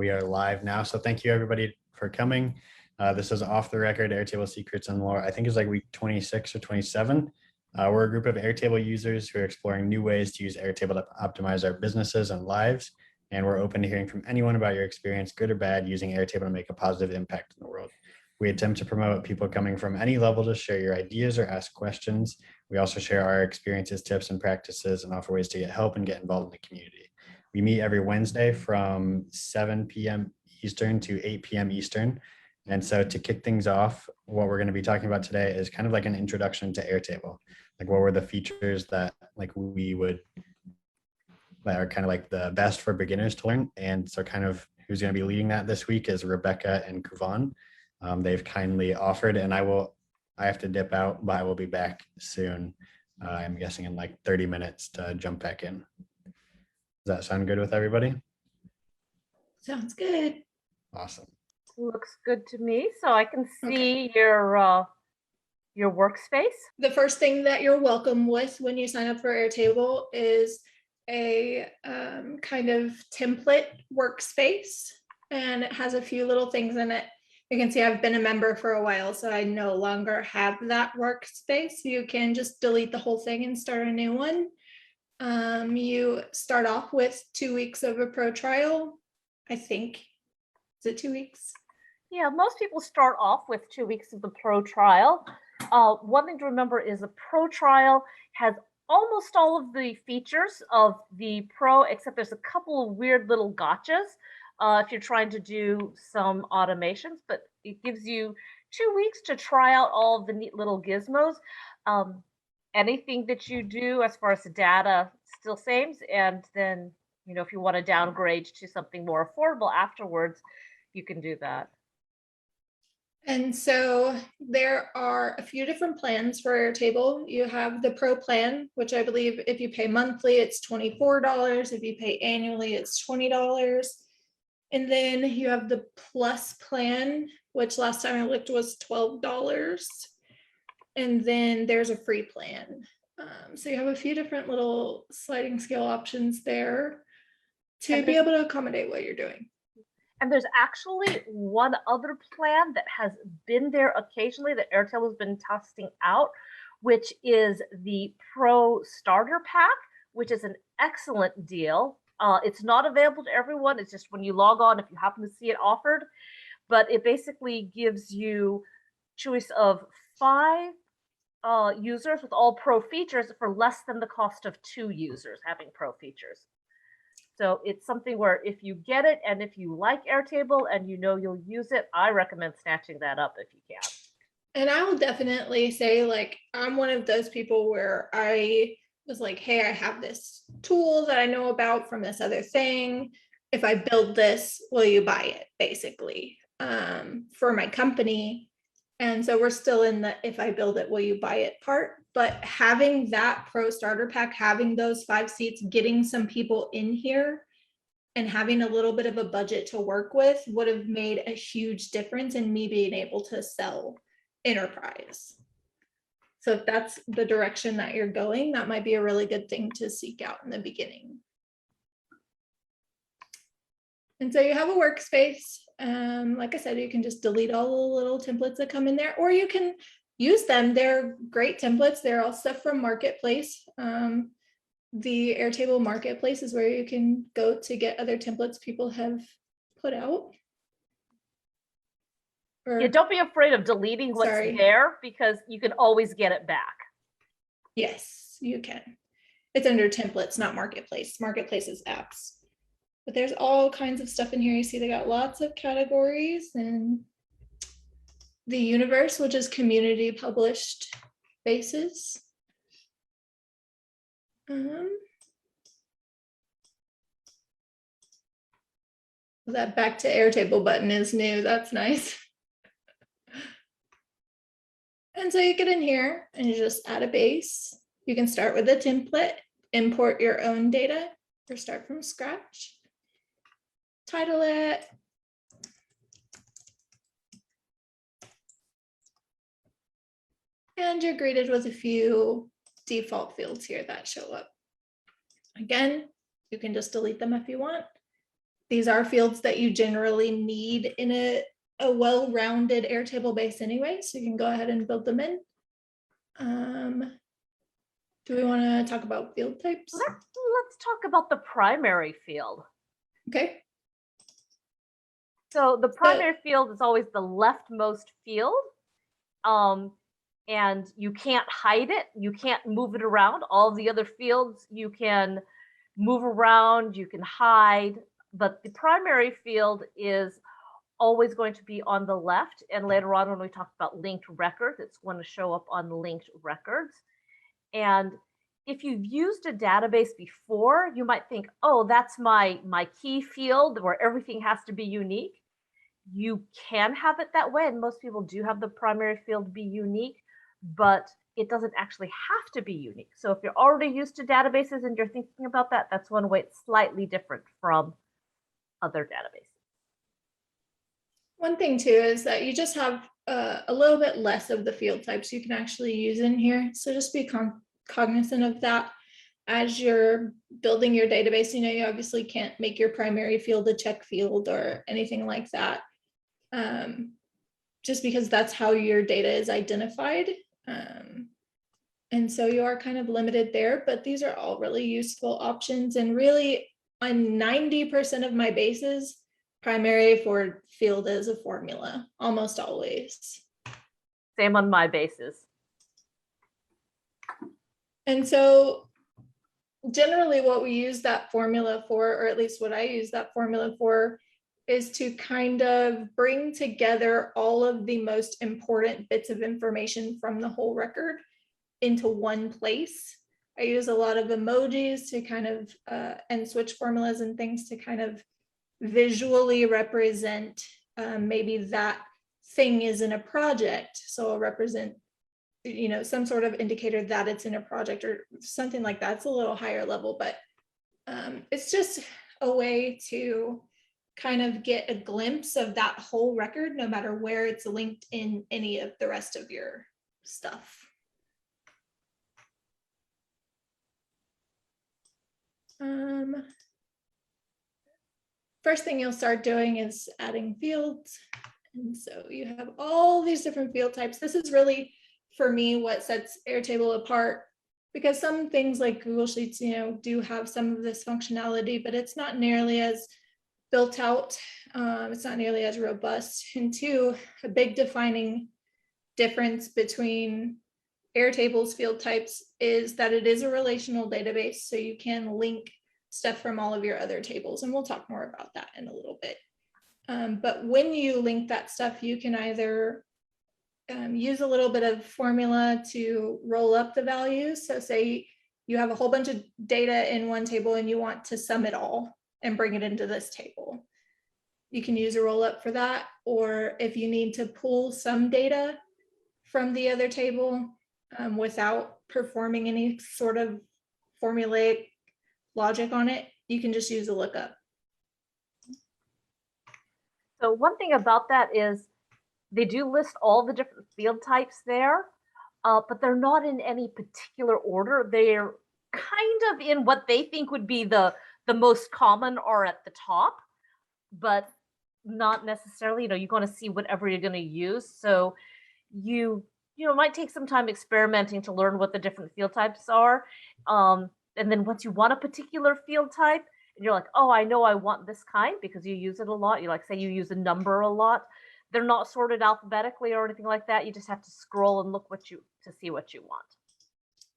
We are live now, so thank you everybody for coming. This is Off the Record Airtable Secrets and Lore. I think it's like week 26 or 27. We're a group of Airtable users who are exploring new ways to use Airtable to optimize our businesses and lives. And we're open to hearing from anyone about your experience, good or bad, using Airtable to make a positive impact in the world. We attempt to promote people coming from any level to share your ideas or ask questions. We also share our experiences, tips, and practices and offer ways to get help and get involved in the community. We meet every Wednesday from 7 p.m. Eastern to 8 p.m. Eastern. And so to kick things off, what we're going to be talking about today is kind of like an introduction to Airtable. Like what were the features that that are kind of like the best for beginners to learn. And so kind of who's going to be leading that this week is Rebecca and Kuovonne. They've kindly offered, and I have to dip out, but I will be back soon. I'm guessing in like 30 minutes to jump back in. Does that sound good with everybody? Sounds good. Awesome. Looks good to me. So I can see your workspace. The first thing that you're welcome with when you sign up for Airtable is a kind of template workspace, and it has a few little things in it. You can see I've been a member for a while, so I no longer have that workspace. You can just delete the whole thing and start a new one. You start off with 2 weeks of a pro trial, I think. Is it 2 weeks? Yeah, most people start off with 2 weeks of the pro trial. One thing to remember is the pro trial has almost all of the features of the pro, except there's a couple of weird little gotchas if you're trying to do some automations, but it gives you 2 weeks to try out all of the neat little gizmos. Anything that you do as far as the data still same, and then if you want to downgrade to something more affordable afterwards, you can do that. And so there are a few different plans for Airtable. You have the pro plan, which I believe if you pay monthly, it's $24. If you pay annually, it's $20. And then you have the plus plan, which last time I looked was $12. And then there's a free plan. So you have a few different little sliding scale options there to be able to accommodate what you're doing. And there's actually one other plan that has been there occasionally that Airtable has been testing out, which is the Pro Starter Pack, which is an excellent deal. It's not available to everyone. It's just when you log on, if you happen to see it offered. But it basically gives you choice of 5 users with all pro features for less than the cost of 2 users having pro features. So it's something where if you get it and if you like Airtable and you'll use it, I recommend snatching that up if you can. And I will definitely say, like, I'm one of those people where I was like, hey, I have this tool that I know about from this other thing. If I build this, will you buy it, basically, for my company? And so we're still in the if I build it, will you buy it part. But having that pro starter pack, having those 5 seats, getting some people in here and having a little bit of a budget to work with would have made a huge difference in me being able to sell enterprise. So if that's the direction that you're going, that might be a really good thing to seek out in the beginning. And so you have a workspace. Like I said, you can just delete all the little templates that come in there, or you can use them. They're great templates. They're all stuff from Marketplace. The Airtable Marketplace is where you can go to get other templates people have put out. Yeah, don't be afraid of deleting what's there, because you can always get it back. Yes, you can. It's under templates, not Marketplace. Marketplace is apps. But there's all kinds of stuff in here. You see they got lots of categories, and the universe, which is community published bases. That back to Airtable button is new. That's nice. And so you get in here and you just add a base. You can start with a template, import your own data, or start from scratch. Title it. And you're greeted with a few default fields here that show up. Again, you can just delete them if you want. these are fields that you generally need in a well-rounded Airtable base anyway, so you can go ahead and build them in. Do we want to talk about field types? Let's talk about the primary field. Okay. So the primary field is always the leftmost field. And you can't hide it. You can't move it around. All the other fields you can move around, you can hide, but the primary field is always going to be on the left. And later on, when we talk about linked records, it's going to show up on linked records. And if you've used a database before, you might think, oh, that's my key field where everything has to be unique. You can have it that way, and most people do have the primary field be unique, but it doesn't actually have to be unique. So if you're already used to databases and you're thinking about that, that's one way it's slightly different from other databases. One thing too is that you just have a little bit less of the field types you can actually use in here. So just be cognizant of that as you're building your database. You know, you obviously can't make your primary field a check field or anything like that, just because that's how your data is identified. And so you are kind of limited there, but these are all really useful options. And really on 90% of my bases, primary for field is a formula, almost always. Same on my bases. And so generally what we use that formula for, or at least what I use that formula for, is to kind of bring together all of the most important bits of information from the whole record into one place. I use a lot of emojis to kind of, and switch formulas and things to kind of visually represent maybe that thing is in a project. So I'll represent, you know, some sort of indicator that it's in a project or something like that. It's a little higher level, but it's just a way to kind of get a glimpse of that whole record, no matter where it's linked in any of the rest of your stuff. First thing you'll start doing is adding fields. And so you have all these different field types. This is really, for me, what sets Airtable apart, because some things like Google Sheets, you know, do have some of this functionality, but it's not nearly as built out. It's not nearly as robust. And two, a big defining difference between Airtable's field types is that it is a relational database, so you can link stuff from all of your other tables, and we'll talk more about that in a little bit. But when you link that stuff, you can either use a little bit of formula to roll up the values. So say you have a whole bunch of data in one table and you want to sum it all and bring it into this table. You can use a roll up for that. Or if you need to pull some data from the other table without performing any sort of formulaic logic on it, you can just use a lookup. So one thing about that is they do list all the different field types there, but they're not in any particular order. They're kind of in what they think would be the most common or at the top, but not necessarily. You know, you're going to see whatever you're going to use. So you might take some time experimenting to learn what the different field types are. And then once you want a particular field type, and you're like, oh, I know I want this kind because you use it a lot. You like, say you use a number a lot. They're not sorted alphabetically or anything like that. You just have to scroll and look to see what you want.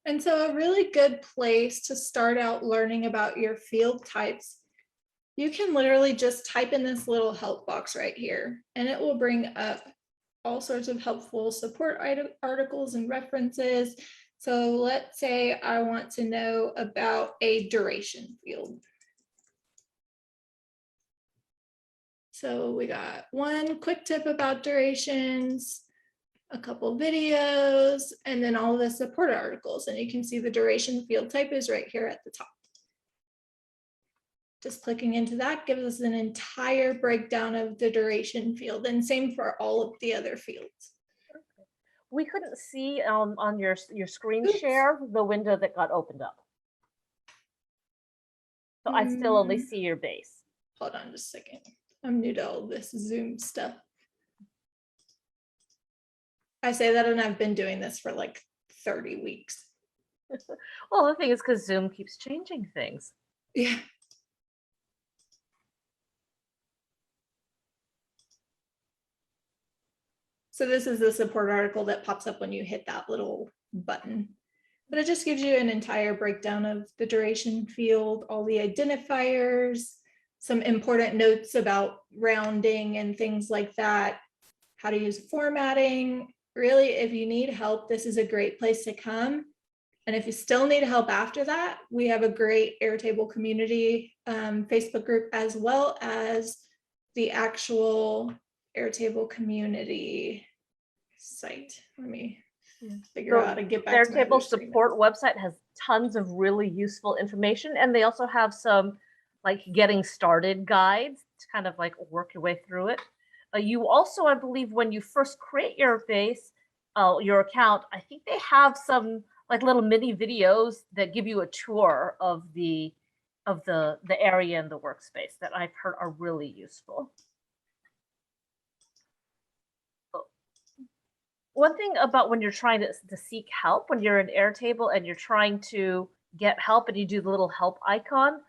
And so a really good place to start out learning about your field types, you can literally just type in this little help box right here, and it will bring up all sorts of helpful support articles and references. So let's say I want to know about a duration field. So we got one quick tip about durations, a couple videos, and then all the support articles. And you can see the duration field type is right here at the top. Just clicking into that gives us an entire breakdown of the duration field, and same for all of the other fields. We couldn't see on your screen share the window that got opened up. So I still only see your base. hold on just a second. I'm new to all this Zoom stuff. I say that and I've been doing this for like 30 weeks. Well, the thing is because Zoom keeps changing things. Yeah. So this is the support article that pops up when you hit that little button. But it just gives you an entire breakdown of the duration field, all the identifiers, some important notes about rounding and things like that, how to use formatting. Really, if you need help, this is a great place to come. And if you still need help after that, we have a great Airtable community Facebook group, as well as the actual Airtable community site. Let me figure out how to get back to my Airtable support website has tons of really useful information, and they also have some like getting started guides to kind of like work your way through it. You also, I believe, when you first create your base, your account, I think they have some like little mini videos that give you a tour of the area in the workspace that I've heard are really useful. One thing about when you're trying to seek help, when you're in Airtable and you're trying to get help and you do the little help icon,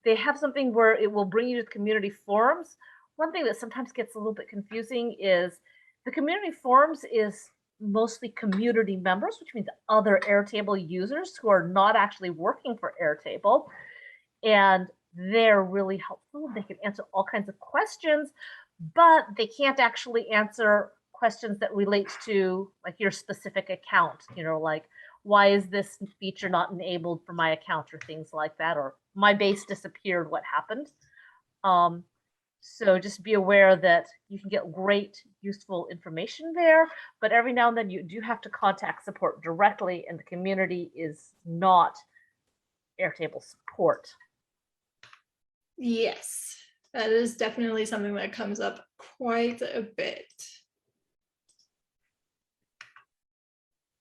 they have something where it will bring you to the community forums. One thing that sometimes gets a little bit confusing is the community forums is mostly community members, which means other Airtable users who are not actually working for Airtable. And they're really helpful. They can answer all kinds of questions, but they can't actually answer questions that relate to like your specific account, you know, like why is this feature not enabled for my account or things like that, or my base disappeared, what happened? So just be aware that you can get great, useful information there, but every now and then you do have to contact support directly, and the community is not Airtable support. Yes, that is definitely something that comes up quite a bit.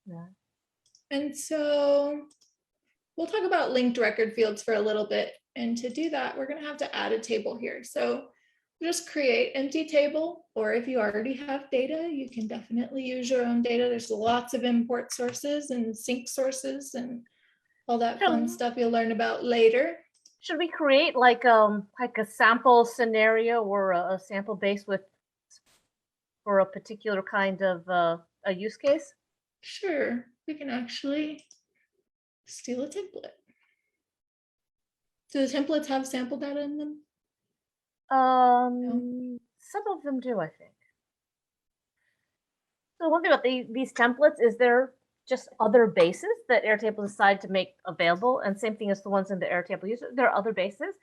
Yeah. And so we'll talk about linked record fields for a little bit. And to do that, we're going to have to add a table here. So just create empty table, or if you already have data, you can definitely use your own data. There's lots of import sources and sync sources and all that fun stuff you'll learn about later. Should we create like a sample scenario or a sample base with for a particular kind of a use case? Sure, we can actually steal a template. Do the templates have sample data in them? Some of them do, I think. So one thing about these templates is they're just other bases that Airtable decided to make available, and same thing as the ones in the Airtable user. There are other bases,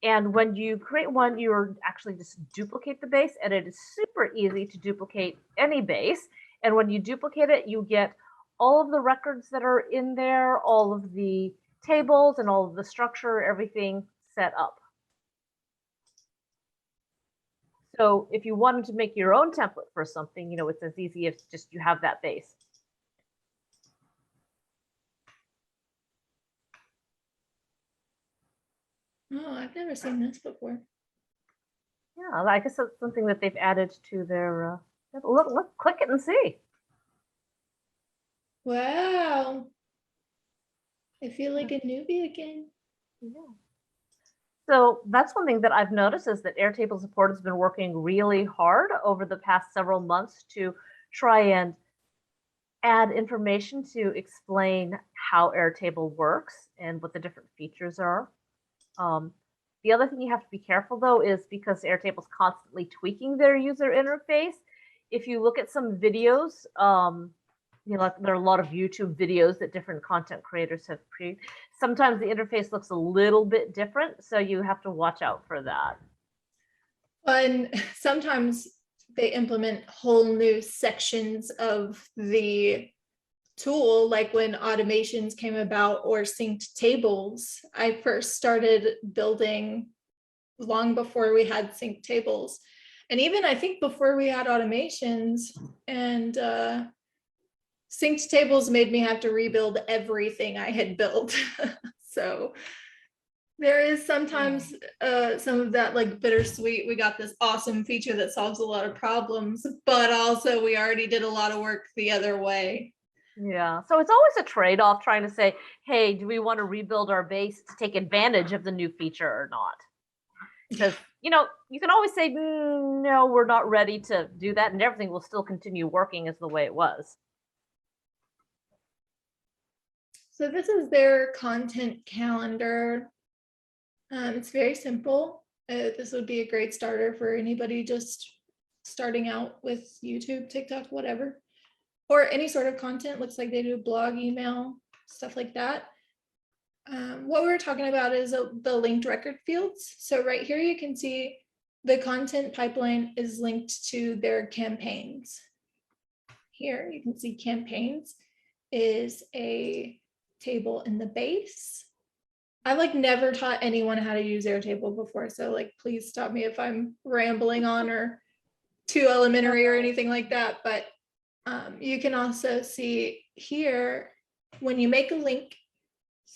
and when you create one, you're actually just duplicate the base, and it is super easy to duplicate any base. And when you duplicate it, you get all of the records that are in there, all of the tables, and all of the structure, everything set up. So if you wanted to make your own template for something, you know, it's as easy as just you have that base. Oh, I've never seen this before. Yeah, I guess that's something that they've added to their, look, click it and see. Wow. I feel like a newbie again. Yeah. So that's one thing that I've noticed is that Airtable support has been working really hard over the past several months to try and add information to explain how Airtable works and what the different features are. The other thing you have to be careful though is because Airtable's constantly tweaking their user interface. If you look at some videos, you know, there are a lot of YouTube videos that different content creators have created. Sometimes the interface looks a little bit different, so you have to watch out for that. And sometimes they implement whole new sections of the tool, like when automations came about or synced tables. I first started building long before we had synced tables. And even I think before we had automations, and synced tables made me have to rebuild everything I had built. So There is sometimes some of that like bittersweet. We got this awesome feature that solves a lot of problems, but also we already did a lot of work the other way. Yeah. So it's always a trade-off trying to say, hey, do we want to rebuild our base to take advantage of the new feature or not? Because, you know, you can always say, no, we're not ready to do that, and everything will still continue working as the way it was. So this is their content calendar. It's very simple. This would be a great starter for anybody just starting out with YouTube, TikTok, whatever, or any sort of content. Looks like they do blog, email, stuff like that. What we were talking about is the linked record fields. So right here, you can see the content pipeline is linked to their campaigns. Here, you can see campaigns is a table in the base. I've like never taught anyone how to use Airtable before, so like please stop me if I'm rambling on or too elementary or anything like that. But you can also see here when you make a link,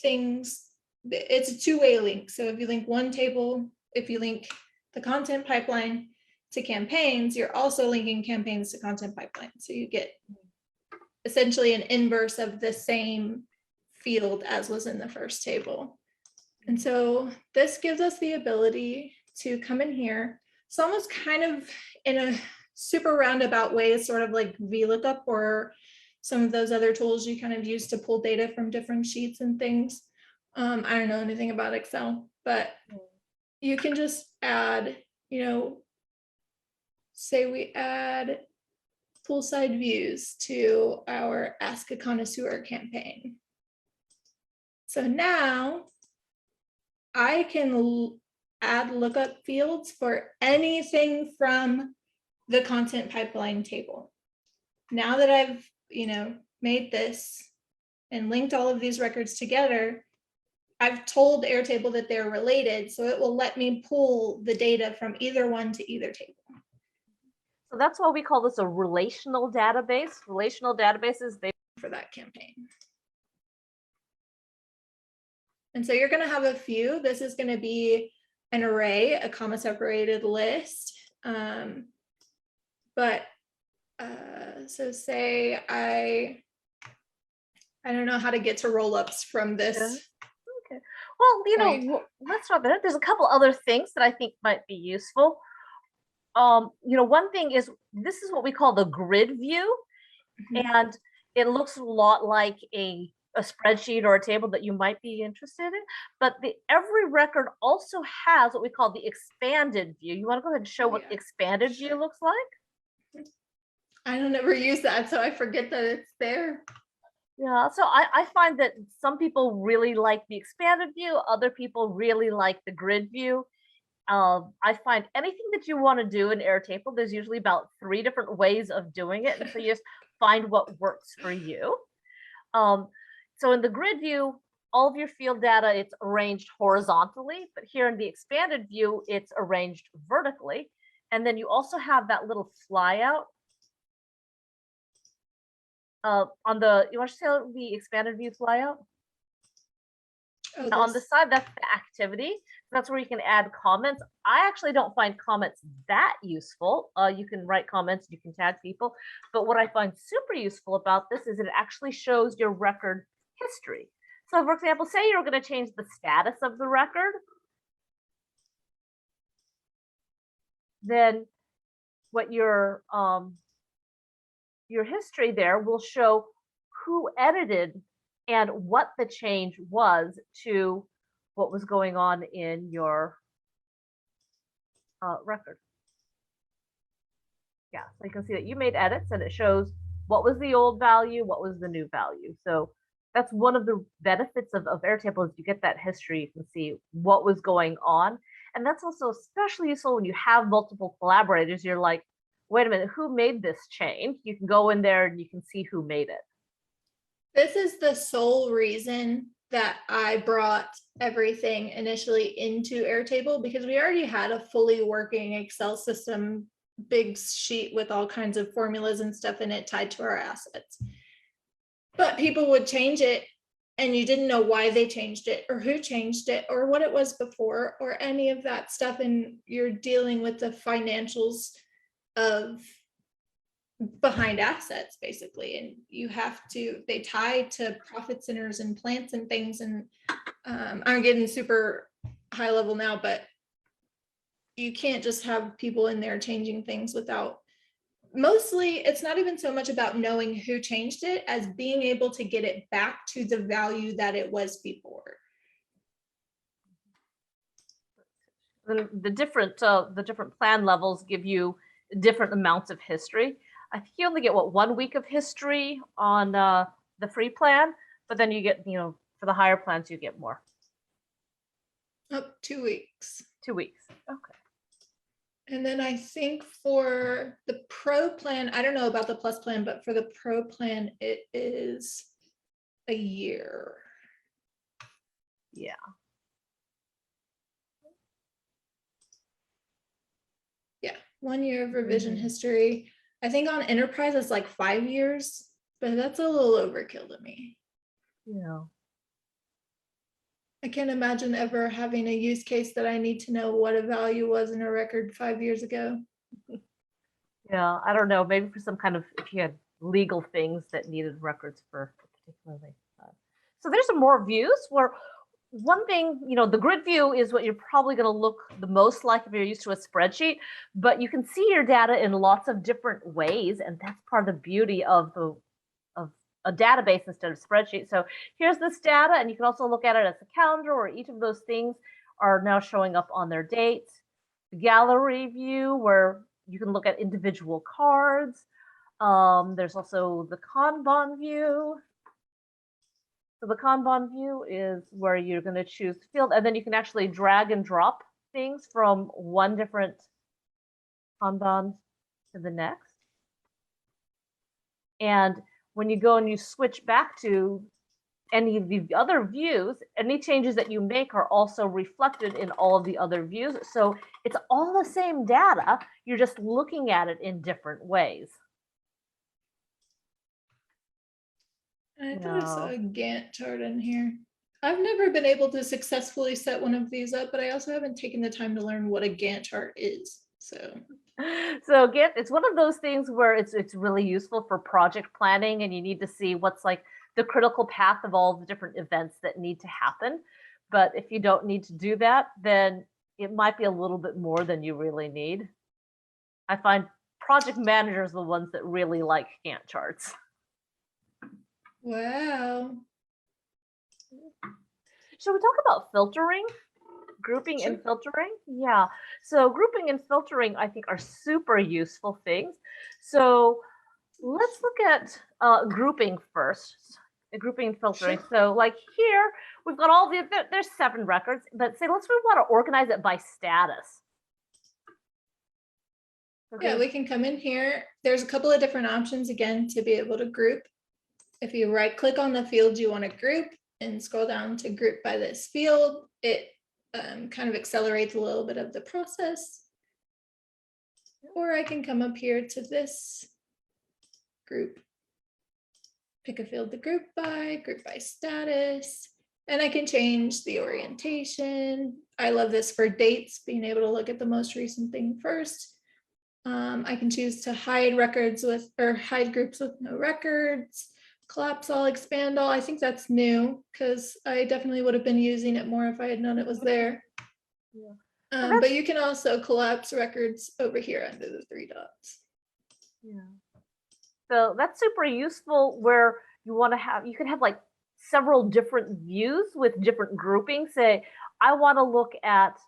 it's a two-way link. So if you link one table, if you link the content pipeline to campaigns, you're also linking campaigns to content pipeline. So you get essentially an inverse of the same field as was in the first table. And so this gives us the ability to come in here. It's almost kind of in a super roundabout way, sort of like VLOOKUP or some of those other tools you kind of use to pull data from different sheets and things. I don't know anything about Excel, but you can just add, you know, say we add poolside views to our Ask a Connoisseur campaign. So now I can add lookup fields for anything from the content pipeline table. Now that I've, you know, made this and linked all of these records together, I've told Airtable that they're related, so it will let me pull the data from either one to either table. So that's why we call this a relational database. Relational databases, they for that campaign. And so you're going to have a few. This is going to be an array, a comma separated list. So say I don't know how to get to roll-ups from this. Okay. Well, you know, let's talk about it. There's a couple other things that I think might be useful. You know, one thing is this is what we call the grid view, and it looks a lot like a spreadsheet or a table that you might be interested in, but every record also has what we call the expanded view. You want to go ahead and show what the expanded view looks like? I don't ever use that, so I forget that it's there. Yeah, so I find that some people really like the expanded view, other people really like the grid view. I find anything that you want to do in Airtable, there's usually about 3 different ways of doing it, and so you just find what works for you. So in the grid view, all of your field data, it's arranged horizontally, but here in the expanded view, it's arranged vertically. And then you also have that little flyout. On the, you want to see the expanded view flyout? Oh, on the side, that's the activity. That's where you can add comments. I actually don't find comments that useful. You can write comments, you can tag people. But what I find super useful about this is it actually shows your record history. So for example, say you're going to change the status of the record. Then what your history there will show who edited and what the change was to what was going on in your record. Yeah, so you can see that you made edits and it shows what was the old value, what was the new value. So that's one of the benefits of Airtable is you get that history, you can see what was going on. And that's also especially useful when you have multiple collaborators. You're like, wait a minute, who made this change? You can go in there and you can see who made it. This is the sole reason that I brought everything initially into Airtable, because we already had a fully working Excel system, big sheet with all kinds of formulas and stuff in it tied to our assets. But people would change it and you didn't know why they changed it or who changed it or what it was before or any of that stuff, and you're dealing with the financials of behind assets basically, and you have to, they tie to profit centers and plants and things, and I'm getting super high level now, but you can't just have people in there changing things without, mostly it's not even so much about knowing who changed it as being able to get it back to the value that it was before. The different plan levels give you different amounts of history. I think you only get 1 week of history on the free plan, but then you get, for the higher plans, you get more. Oh, 2 weeks. 2 weeks. Okay. And then I think for the pro plan, I don't know about the plus plan, but for the pro plan, it is a year. Yeah. Yeah, 1 year of revision history. I think on enterprise it's like 5 years, but that's a little overkill to me. Yeah. I can't imagine ever having a use case that I need to know what a value was in a record 5 years ago. Yeah, I don't know. Maybe for some kind of, if you had legal things that needed records for particularly. So there's some more views where one thing, the grid view is what you're probably going to look the most like if you're used to a spreadsheet, but you can see your data in lots of different ways, and that's part of the beauty of a database instead of spreadsheet. So here's this data, and you can also look at it as a calendar, or each of those things are now showing up on their dates. The gallery view, where you can look at individual cards. There's also the Kanban view. So the Kanban view is where you're going to choose field, and then you can actually drag and drop things from one different Kanban to the next. And when you go and you switch back to any of the other views, any changes that you make are also reflected in all of the other views. So it's all the same data, you're just looking at it in different ways. I thought I saw a Gantt chart in here. I've never been able to successfully set one of these up, but I also haven't taken the time to learn what a Gantt chart is. So Gantt, it's one of those things where it's really useful for project planning, and you need to see what's like the critical path of all the different events that need to happen. But if you don't need to do that, then it might be a little bit more than you really need. I find project managers are the ones that really like Gantt charts. wow. Shall we talk about filtering? Grouping and filtering? Yeah. So grouping and filtering, I think, are super useful things. So let's look at grouping first. Grouping and filtering. Sure. So like here, we've got all there's 7 records, but say, we want to organize it by status. Okay. Yeah, we can come in here. There's a couple of different options again to be able to group. If you right click on the field you want to group and scroll down to group by this field, it kind of accelerates a little bit of the process. Or I can come up here to this group, pick a field to group by status, and I can change the orientation. I love this for dates, being able to look at the most recent thing first. I can choose to hide records with, or hide groups with no records, collapse all, expand all. I think that's new because I definitely would have been using it more if I had known it was there. Yeah. But you can also collapse records over here under the 3 dots. Yeah. So that's super useful where you can have like several different views with different groupings. Say, I want to look at,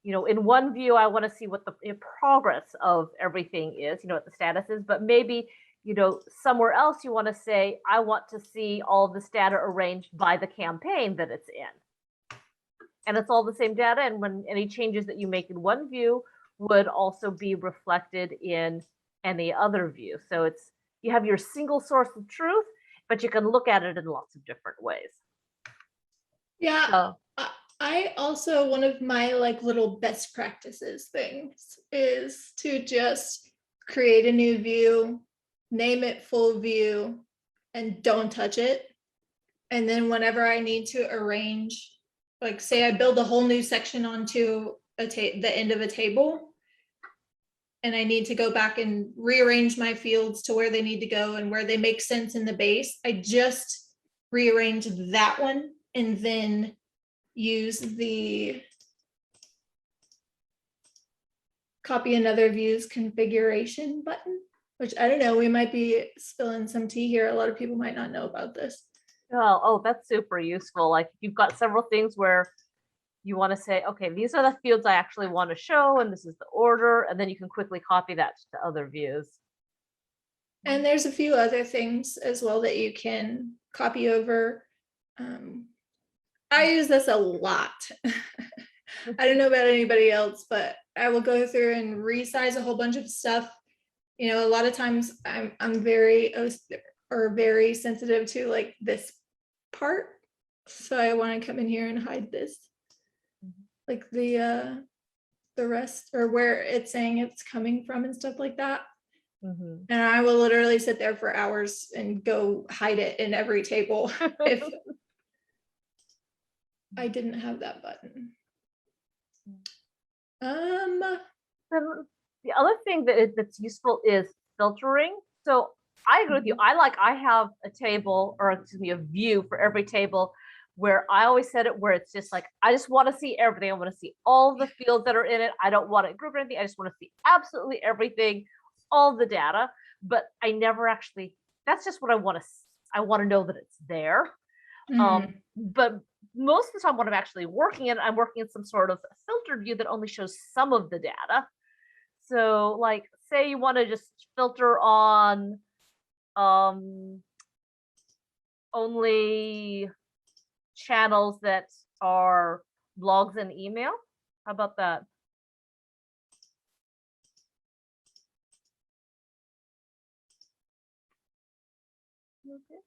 in one view, I want to see what the progress of everything is, what the status is, but maybe, somewhere else you want to say, I want to see all of this data arranged by the campaign that it's in. And it's all the same data, and when any changes that you make in one view would also be reflected in any other view. So you have your single source of truth, but you can look at it in lots of different ways. Yeah. So, I also, one of my little best practices things is to just create a new view, name it full view, and don't touch it. And then whenever I need to arrange, like say I build a whole new section onto the end of a table, and I need to go back and rearrange my fields to where they need to go and where they make sense in the base, I just rearrange that one and then use the copy another view's configuration button, which I don't know, we might be spilling some tea here. A lot of people might not know about this. Oh, that's super useful. Like you've got several things where you want to say, okay, these are the fields I actually want to show, and this is the order, and then you can quickly copy that to other views. And there's a few other things as well that you can copy over. I use this a lot. I don't know about anybody else, but I will go through and resize a whole bunch of stuff. You know, a lot of times I'm very sensitive to like this part. So I want to come in here and hide this. Like the rest, or where it's saying it's coming from and stuff like that. And I will literally sit there for hours and go hide it in every table if I didn't have that button. The other thing that's useful is filtering. So I agree with you. I have a table, or excuse me, a view for every table where I always set it where it's just like, I just want to see everything. I want to see all the fields that are in it. I don't want to group anything. I just want to see absolutely everything, all the data, but I never actually, that's just what I want to know that it's there. But most of the time when I'm actually working in, I'm working in some sort of filtered view that only shows some of the data. So like, say you want to just filter on only channels that are blogs and email. How about that? Okay.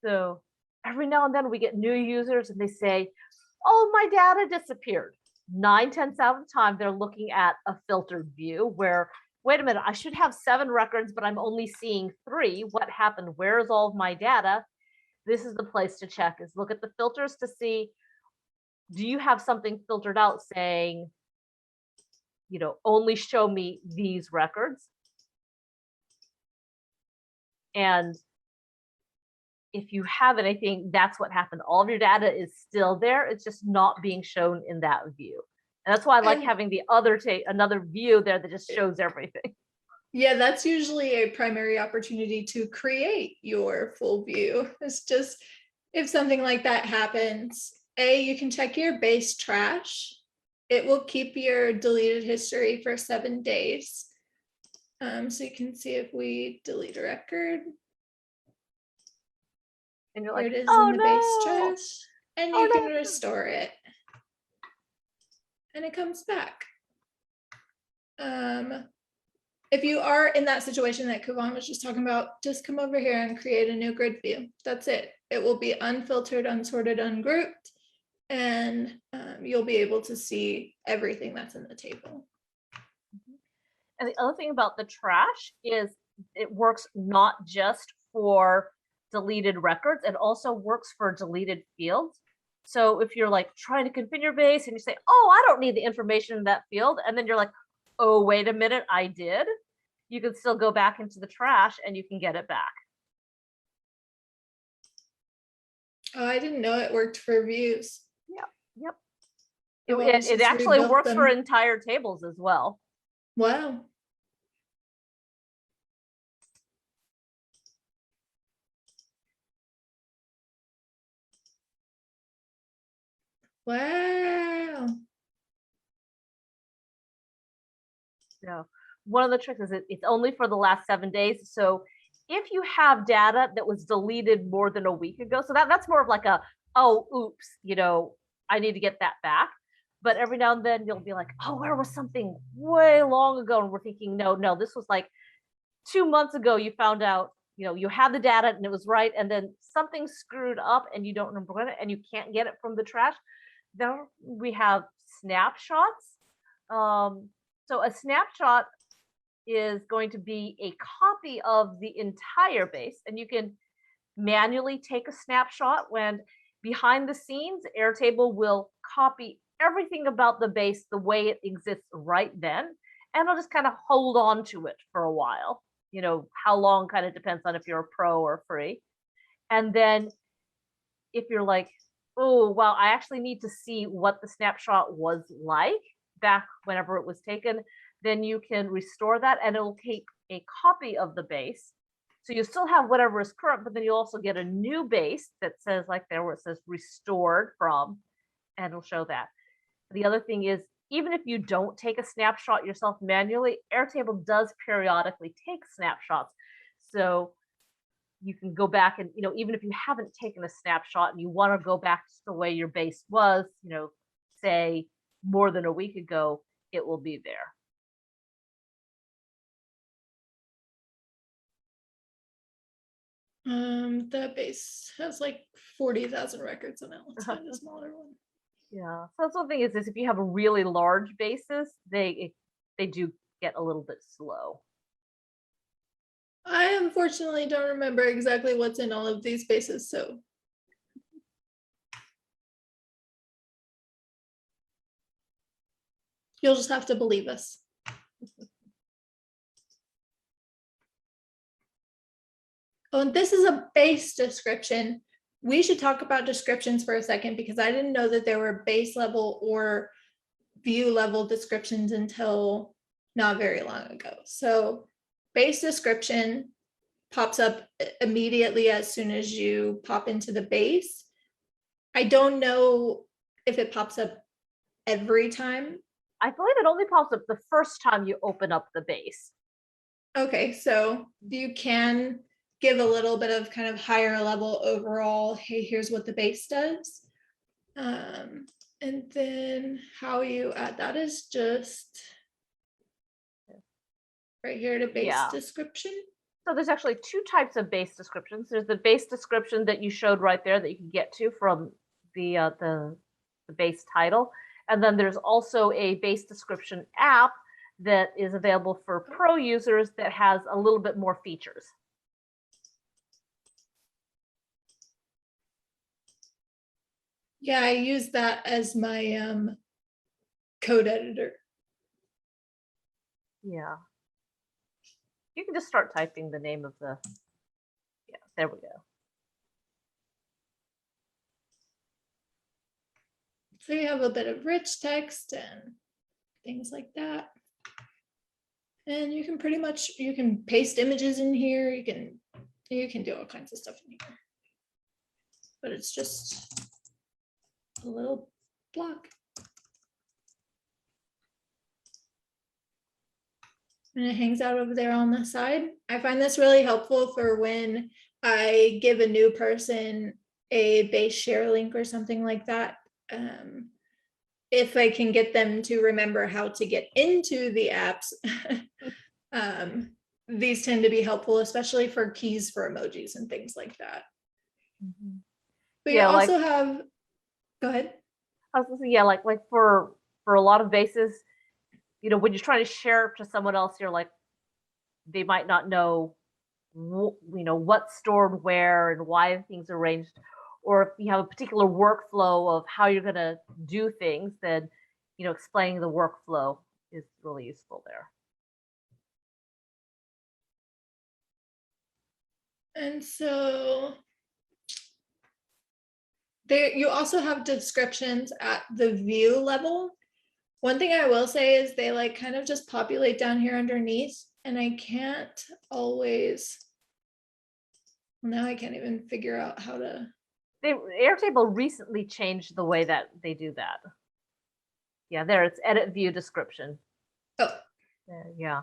So every now and then we get new users and they say, oh, my data disappeared. 9/10 out of the time, they're looking at a filtered view where, wait a minute, I should have 7 records, but I'm only seeing 3. What happened? Where is all of my data? This is the place to check, is look at the filters to see, do you have something filtered out saying, you know, only show me these records? And if you have anything, that's what happened. All of your data is still there. It's just not being shown in that view. And that's why I like having the other another view there that just shows everything. Yeah, that's usually a primary opportunity to create your full view. It's just, if something like that happens, you can check your base trash. It will keep your deleted history for 7 days. So you can see if we delete a record. And you're there like, it is oh, in the base trash. And you can restore it. And it comes back. If you are in that situation that Kuovonne was just talking about, just come over here and create a new grid view. That's it. It will be unfiltered, unsorted, ungrouped, and you'll be able to see everything that's in the table. And the other thing about the trash is it works not just for deleted records, it also works for deleted fields. So if you're like trying to configure your base and you say, oh, I don't need the information in that field, and then you're like, oh, wait a minute, I did, you can still go back into the trash and you can get it back. Oh, I didn't know it worked for views. Yep. It actually works for entire tables as well. Wow. Wow. So one of the tricks is it's only for the last 7 days. So if you have data that was deleted more than a week ago, so that's more of like a, oh, oops, you know, I need to get that back. But every now and then you'll be like, oh, where was something way long ago? And we're thinking, no, this was like 2 months ago. You found out, you know, you had the data and it was right. And then something screwed up and you don't remember it and you can't get it from the trash. Then we have snapshots. So a snapshot is going to be a copy of the entire base, and you can manually take a snapshot when behind the scenes, Airtable will copy everything about the base the way it exists right then, and I'll just kind of hold on to it for a while. You know, how long kind of depends on if you're a pro or free. And then if you're like, oh, well, I actually need to see what the snapshot was like back whenever it was taken, then you can restore that and it'll take a copy of the base. So you still have whatever is current, but then you also get a new base that says like there where it says restored from, and it'll show that. The other thing is, even if you don't take a snapshot yourself manually, Airtable does periodically take snapshots. So you can go back and, you know, even if you haven't taken a snapshot and you want to go back to the way your base was, you know, say more than a week ago, it will be there. The base has like 40,000 records on it. Let's find a smaller one. Yeah. So that's one thing is if you have a really large bases, they do get a little bit slow. I unfortunately don't remember exactly what's in all of these bases, so. You'll just have to believe us. Oh, and this is a base description. We should talk about descriptions for a second because I didn't know that there were base level or view level descriptions until not very long ago. So base description pops up immediately as soon as you pop into the base. I don't know if it pops up every time. I believe it only pops up the first time you open up the base. Okay, so you can give a little bit of kind of higher level overall, hey, here's what the base does. And then how you add that is just right here to base description. So there's actually two types of base descriptions. There's the base description that you showed right there that you can get to from the base title. And then there's also a base description app that is available for pro users that has a little bit more features. Yeah, I use that as my code editor. Yeah. You can just start typing the name of the, yeah, there we go. So you have a bit of rich text and things like that. And you can pretty much, you can paste images in here. You can do all kinds of stuff in here. But it's just a little block. And it hangs out over there on the side. I find this really helpful for when I give a new person a base share link or something like that. If I can get them to remember how to get into the apps, these tend to be helpful, especially for keys for emojis and things like that. Mm-hmm. But yeah, you also have, go ahead. I was gonna say, yeah, like for a lot of bases, you know, when you're trying to share it to someone else, you're like, they might not know, you know, what's stored where and why things are arranged. Or if you have a particular workflow of how you're going to do things, then, you know, explaining the workflow is really useful there. And so there, you also have descriptions at the view level. One thing I will say is they like kind of just populate down here underneath, and I can't always, now I can't even figure out how to. Airtable recently changed the way that they do that. Yeah, there it's edit view description. Oh. Yeah.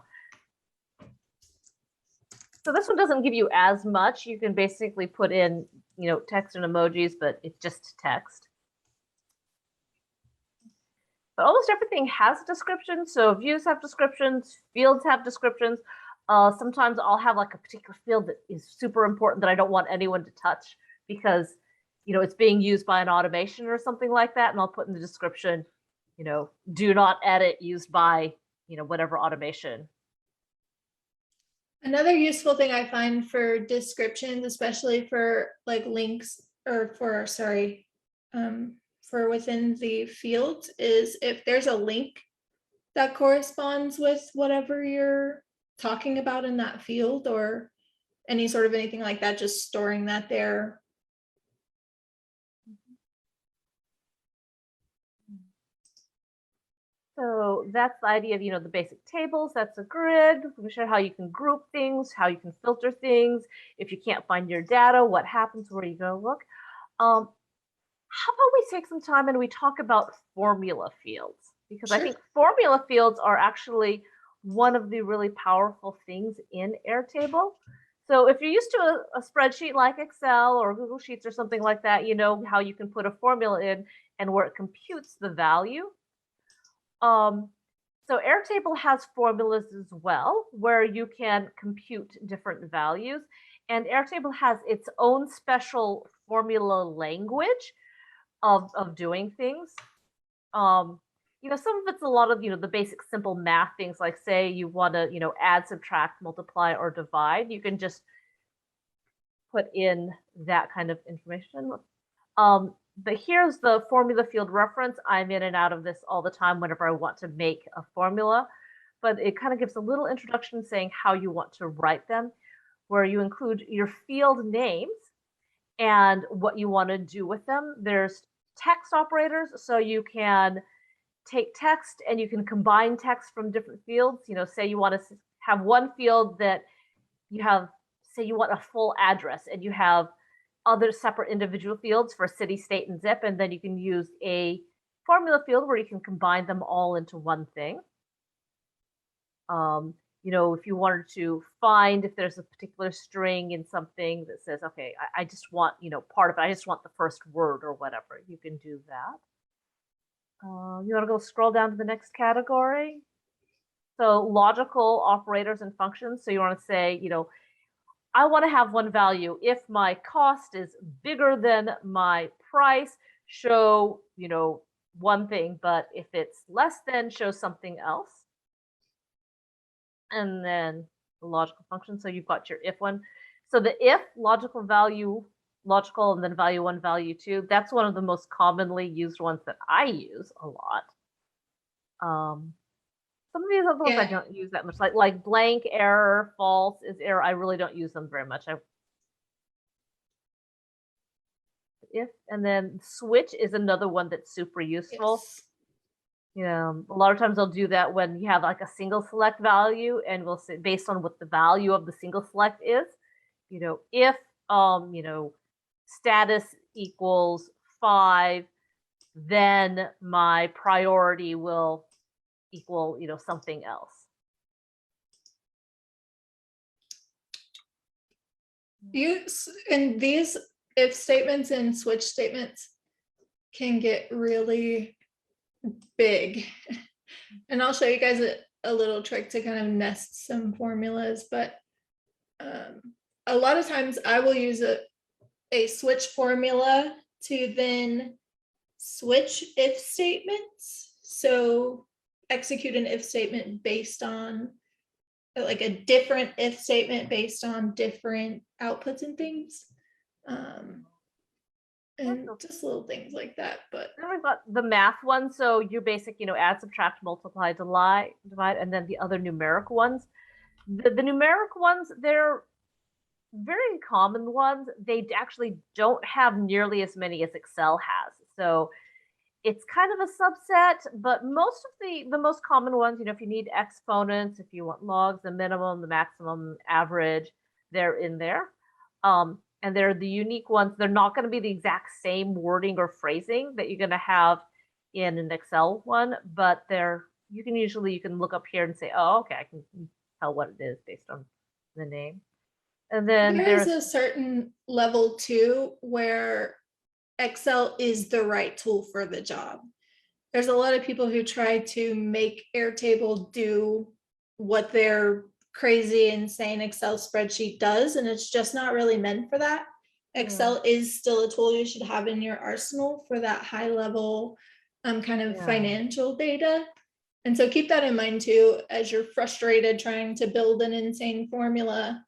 So this one doesn't give you as much. You can basically put in, you know, text and emojis, but it's just text. But almost everything has a description. So views have descriptions, fields have descriptions. Sometimes I'll have like a particular field that is super important that I don't want anyone to touch because, you know, it's being used by an automation or something like that. And I'll put in the description, you know, do not edit used by, you know, whatever automation. Another useful thing I find for descriptions, especially for like links or for within the fields, is if there's a link that corresponds with whatever you're talking about in that field or any sort of anything like that, just storing that there. So that's the idea of, you know, the basic tables. That's a grid. We show how you can group things, how you can filter things. If you can't find your data, what happens, where you go look. How about we take some time and we talk about formula fields? Because I Sure. think formula fields are actually one of the really powerful things in Airtable. So if you're used to a spreadsheet like Excel or Google Sheets or something like that, you know how you can put a formula in and where it computes the value. So Airtable has formulas as well, where you can compute different values. And Airtable has its own special formula language of doing things. You know, some of it's a lot of, you know, the basic simple math things, like say you want to, you know, add, subtract, multiply, or divide. You can just put in that kind of information. But here's the formula field reference. I'm in and out of this all the time whenever I want to make a formula, but it kind of gives a little introduction saying how you want to write them, where you include your field names and what you want to do with them. There's text operators, so you can take text and you can combine text from different fields. You know, say you want to have one field that you have, say you want a full address and you have other separate individual fields for city, state, and zip, and then you can use a formula field where you can combine them all into one thing. You know, if you wanted to find if there's a particular string in something that says, okay, I just want, you know, part of it, I just want the first word or whatever, you can do that. You want to go scroll down to the next category? So logical operators and functions. So you want to say, you know, I want to have one value. If my cost is bigger than my price, show, you know, one thing, but if it's less than, show something else. And then the logical function. So you've got your if one. So the if logical value, logical, and then value one, value two, that's one of the most commonly used ones that I use a lot. Some of these other ones I don't use that much, like blank, error, false is error. I really don't use them very much. If, and then switch is another one that's super useful. Yes. You know, a lot of times I'll do that when you have like a single select value, and we'll say based on what the value of the single select is, you know, if you know, status equals 5, then my priority will equal, you know, something else. And these if statements and switch statements can get really big. And I'll show you guys a little trick to kind of nest some formulas, but a lot of times I will use a switch formula to then switch if statements. So execute an if statement based on like a different if statement based on different outputs and things. And just little things like that. But then we've got the math one. So your basic, you know, add, subtract, multiply, divide, and then the other numeric ones. The numeric ones, they're very common ones. They actually don't have nearly as many as Excel has. So it's kind of a subset, but most of the most common ones, you know, if you need exponents, if you want logs, the minimum, the maximum, average, they're in there. And they're the unique ones. They're not going to be the exact same wording or phrasing that you're going to have in an Excel one, but you can look up here and say, oh, okay, I can tell what it is based on the name. And then there's a certain level too where Excel is the right tool for the job. There's a lot of people who try to make Airtable do what their crazy, insane Excel spreadsheet does, and it's just not really meant for that. Excel is still a tool you should have in your arsenal for that high level kind of financial data. And so keep that in mind too, as you're frustrated trying to build an insane formula.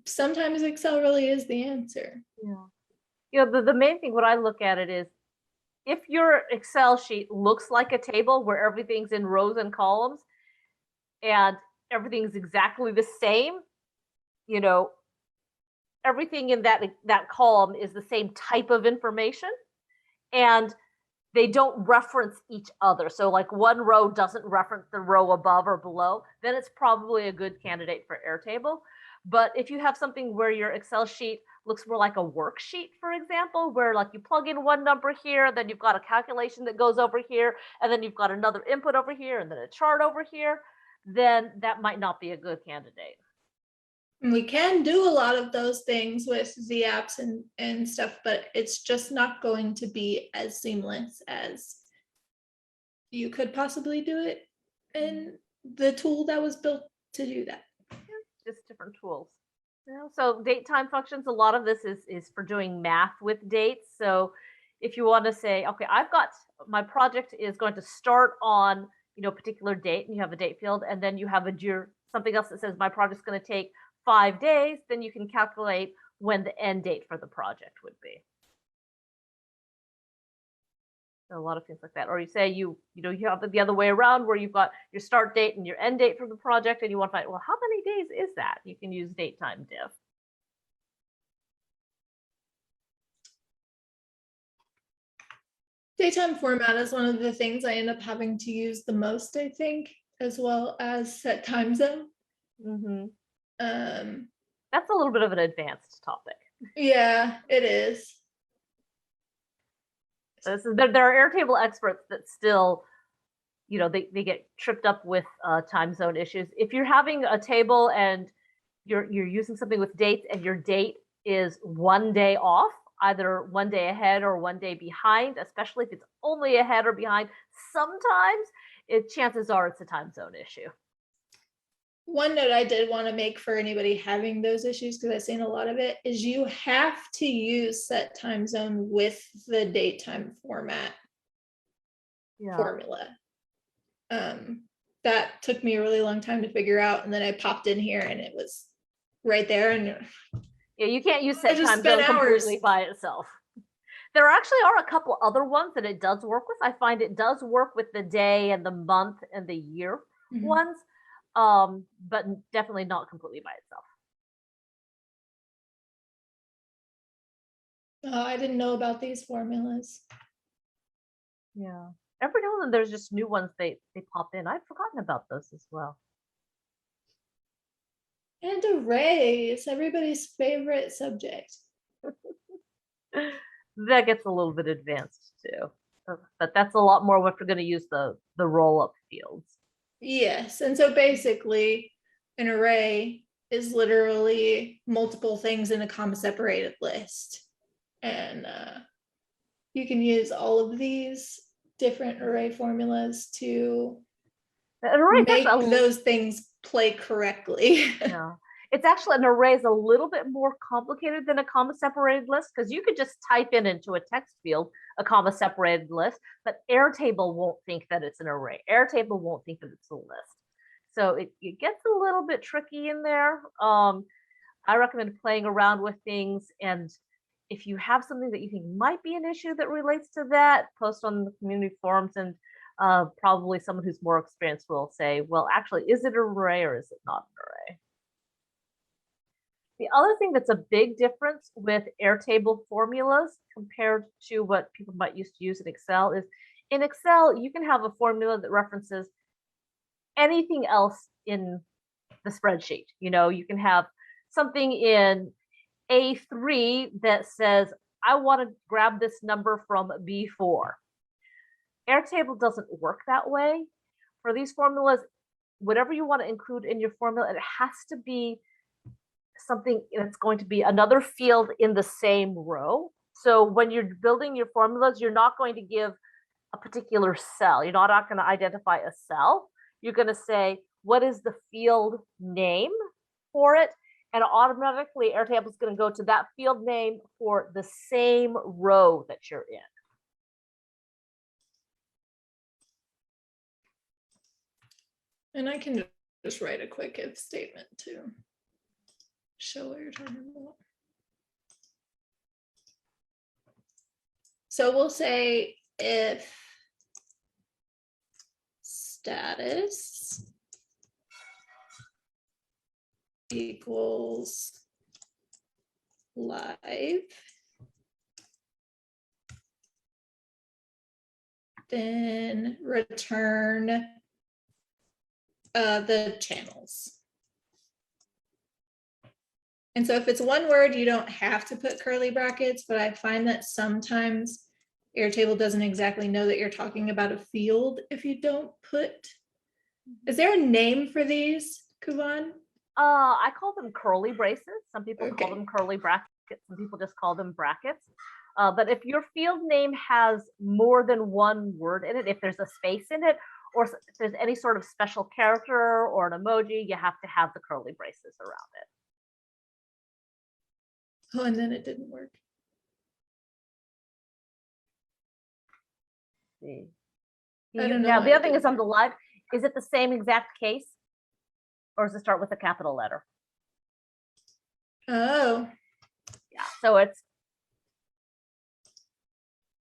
Sometimes Excel really is the answer. Yeah. You know, the main thing, what I look at it is, if your Excel sheet looks like a table where everything's in rows and columns and everything's exactly the same, you know, everything in that column is the same type of information, and they don't reference each other. So like one row doesn't reference the row above or below, then it's probably a good candidate for Airtable. But if you have something where your Excel sheet looks more like a worksheet, for example, where like you plug in one number here, then you've got a calculation that goes over here, and then you've got another input over here, and then a chart over here, then that might not be a good candidate. And we can do a lot of those things with the apps and stuff, but it's just not going to be as seamless as you could possibly do it in the tool that was built to do that. Just different tools. You know, so date time functions, a lot of this is for doing math with dates. So if you want to say, okay, I've got my project is going to start on, you know, a particular date, and you have a date field, and then you have something else that says my project's going to take 5 days, then you can calculate when the end date for the project would be. So a lot of things like that. Or you say you have it the other way around, where you've got your start date and your end date for the project, and you want to find, well, how many days is that? You can use date time diff. Daytime format is one of the things I end up having to use the most, I think, as well as set time zone. Mm-hmm. Um, That's a little bit of an advanced topic. yeah, it is. So there are Airtable experts that still, you know, they get tripped up with time zone issues. If you're having a table and you're using something with dates, and your date is 1 day off, either 1 day ahead or 1 day behind, especially if it's only ahead or behind, sometimes chances are it's a time zone issue. One note I did want to make for anybody having those issues, because I've seen a lot of it, is you have to use set time zone with the date time format formula. That took me a really long time to figure out, and then I popped in here and it was right there. And yeah, you can't use set time spent zone completely by itself. There actually are a couple other ones that it does work with. I find it does work with the day and the month and the year ones, but definitely not completely by itself. Oh, I didn't know about these formulas. Yeah. Every now and then there's just new ones they pop in. I'd forgotten about those as well. And arrays, everybody's favorite subject. That gets a little bit advanced too. But that's a lot more if we're going to use the roll-up fields. Yes, and so basically an array is literally multiple things in a comma separated list. And you can use all of these different array formulas to make those things play correctly. Yeah. It's actually, an array is a little bit more complicated than a comma separated list, because you could just type into a text field a comma separated list, but Airtable won't think that it's an array. Airtable won't think that it's a list. So it gets a little bit tricky in there. I recommend playing around with things, and if you have something that you think might be an issue that relates to that, post on the community forums, and probably someone who's more experienced will say, well, actually, is it an array or is it not an array? The other thing that's a big difference with Airtable formulas compared to what people might used to use in Excel is, in Excel, you can have a formula that references anything else in the spreadsheet. You know, you can have something in A3 that says, I want to grab this number from B4. Airtable doesn't work that way. For these formulas, whatever you want to include in your formula, it has to be something that's going to be another field in the same row. So when you're building your formulas, you're not going to give a particular cell. You're not going to identify a cell. You're going to say, what is the field name for it? And automatically Airtable is going to go to that field name for the same row that you're in. And I can just write a quick if statement to show what you're talking about. So we'll say if status equals live, then return the channels. And so if it's one word, you don't have to put curly brackets, but I find that sometimes Airtable doesn't exactly know that you're talking about a field if you don't put. Is there a name for these, Kuovonne? I call them curly braces. Some people Okay. call them curly brackets. Some people just call them brackets. But if your field name has more than one word in it, if there's a space in it, or if there's any sort of special character or an emoji, you have to have the curly braces around it. Oh, and then it didn't work. See. I don't know Now, why the it other thing is didn't on the live, is it the same exact case? Or does it start with a capital letter? Oh, Yeah, so it's,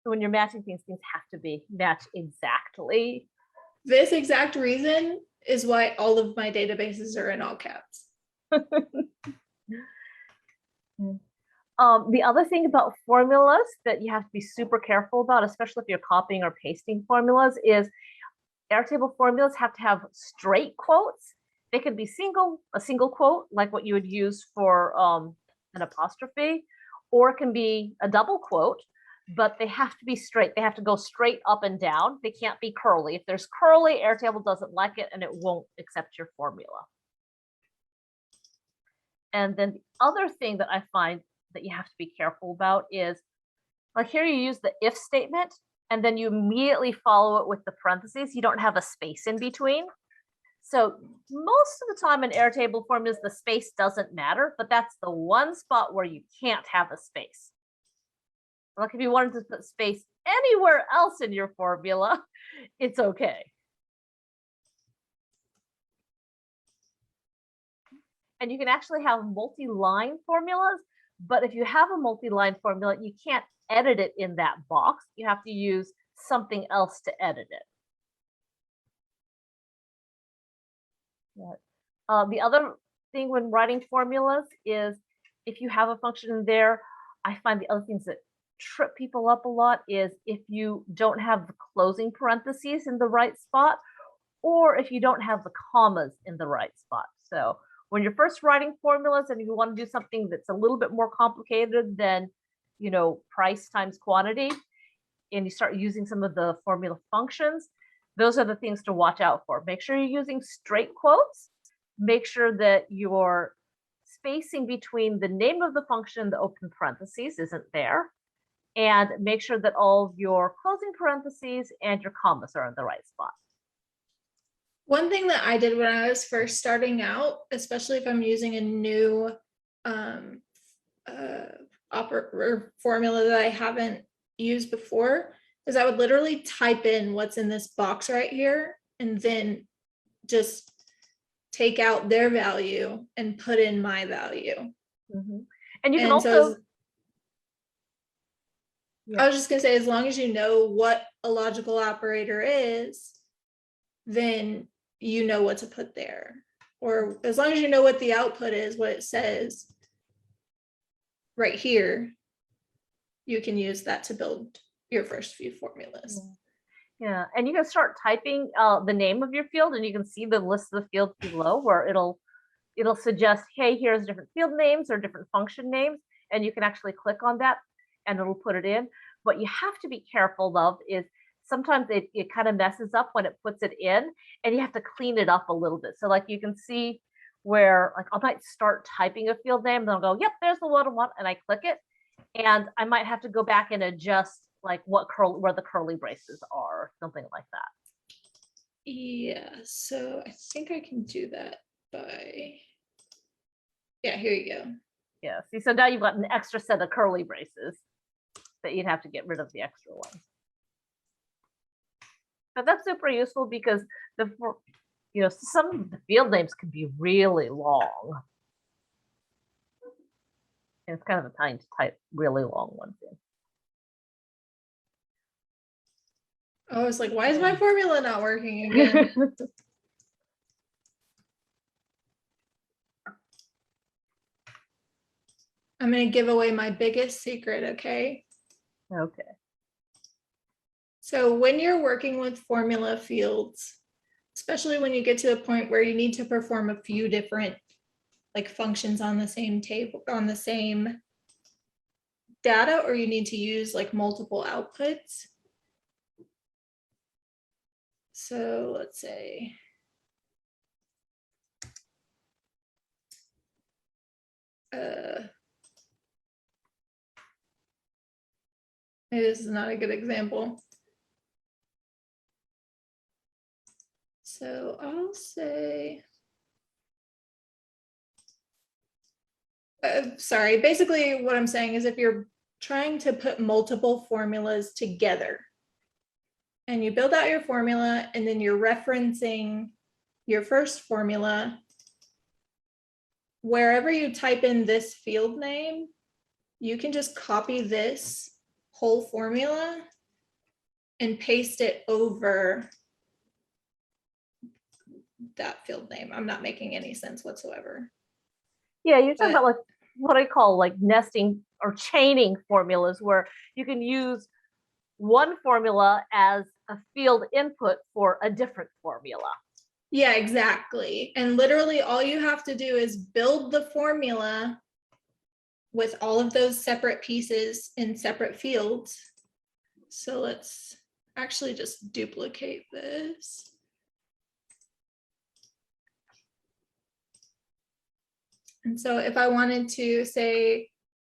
so when you're matching things have to be matched exactly. this exact reason is why all of my databases are in all caps. The other thing about formulas that you have to be super careful about, especially if you're copying or pasting formulas, is Airtable formulas have to have straight quotes. They could be a single quote, like what you would use for an apostrophe, or it can be a double quote, but they have to be straight. They have to go straight up and down. They can't be curly. If there's curly, Airtable doesn't like it and it won't accept your formula. And then the other thing that I find that you have to be careful about is, like here you use the if statement, and then you immediately follow it with the parentheses. You don't have a space in between. So most of the time in Airtable formulas, the space doesn't matter, but that's the one spot where you can't have a space. Like if you wanted to put space anywhere else in your formula, it's okay. And you can actually have multi-line formulas, but if you have a multi-line formula, you can't edit it in that box. You have to use something else to edit it. The other thing when writing formulas is if you have a function in there, I find the other things that trip people up a lot is if you don't have the closing parentheses in the right spot, or if you don't have the commas in the right spot. So when you're first writing formulas and you want to do something that's a little bit more complicated than, you know, price times quantity, and you start using some of the formula functions, those are the things to watch out for. Make sure you're using straight quotes. Make sure that your spacing between the name of the function and the open parentheses isn't there. And make sure that all of your closing parentheses and your commas are in the right spot. One thing that I did when I was first starting out, especially if I'm using a new formula that I haven't used before, is I would literally type in what's in this box right here and then just take out their value and put in my value. Mm-hmm. And you can I was just gonna say, as long as you know what a logical operator is, then you know what to put there. Or as long as you know what the output is, what it says right here, you can use that to build your first few formulas. Yeah, and you can start typing the name of your field, and you can see the list of the fields below where it'll suggest, hey, here's different field names or different function names, and you can actually click on that and it'll put it in. What you have to be careful of is sometimes it kind of messes up when it puts it in, and you have to clean it up a little bit. So like you can see where like I might start typing a field name, then I'll go, yep, there's the one I want, and I click it, and I might have to go back and adjust like where the curly braces are, or something like that. Yeah, so I think I can do that by, yeah, here you go. Yeah, see, so now you've got an extra set of curly braces that you'd have to get rid of the extra ones. But that's super useful because you know, some of the field names can be really long. And it's kind of a pain to type really long ones in. I was like, why is my formula not working again? I'm going to give away my biggest secret, okay? Okay. So when you're working with formula fields, especially when you get to the point where you need to perform a few different like functions on the same table, on the same data, or you need to use like multiple outputs. So let's say, maybe this is not a good example. So I'll say, sorry, basically what I'm saying is if you're trying to put multiple formulas together and you build out your formula and then you're referencing your first formula, wherever you type in this field name, you can just copy this whole formula and paste it over that field name. I'm not making any sense whatsoever. Yeah, you're talking about like what I call like nesting or chaining formulas, where you can use one formula as a field input for a different formula. Yeah, exactly. And literally all you have to do is build the formula with all of those separate pieces in separate fields. So let's actually just duplicate this. And so if I wanted to say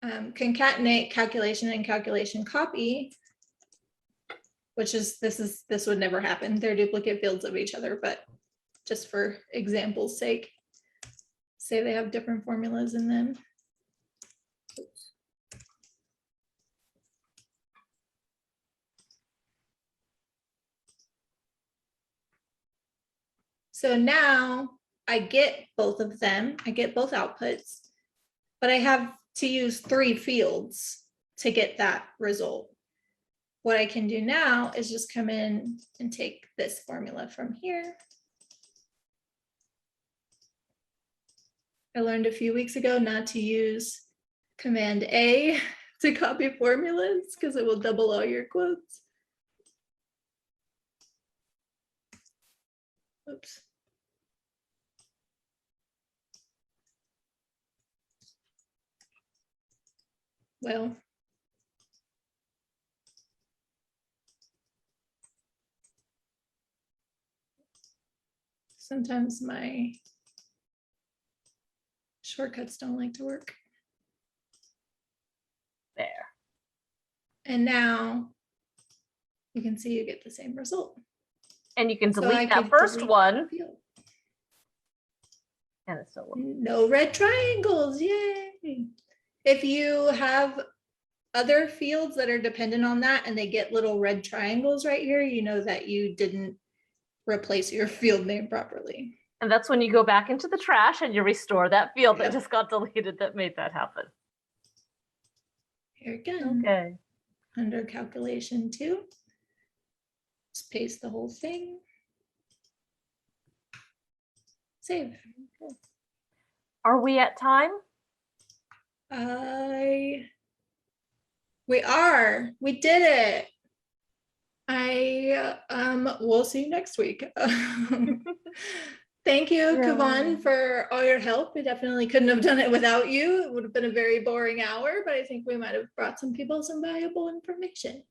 concatenate calculation and calculation copy, which is this would never happen. They're duplicate fields of each other, but just for example's sake, say they have different formulas in them. So now I get both of them, I get both outputs, but I have to use 3 fields to get that result. What I can do now is just come in and take this formula from here. I learned a few weeks ago not to use Command A to copy formulas because it will double all your quotes. Oops. Well, sometimes my shortcuts don't like to work. There. And now you can see you get the same result. And you can So delete that first one. And it's still no red triangles, yay. If you have other fields that are dependent on that and they get little red triangles right here, you know that you didn't replace your field name properly. And that's when you go back into the trash and you restore that field Yep. that just got deleted that made that happen. Here again. Okay. Under calculation 2, just paste the whole thing. Save. Okay. Are we at time? We are. We did it. We'll see you next week. Thank you, Kuovonne, for all your help. We definitely couldn't have done it without you. It would have been a very boring hour, but I think we might have brought some people some valuable information.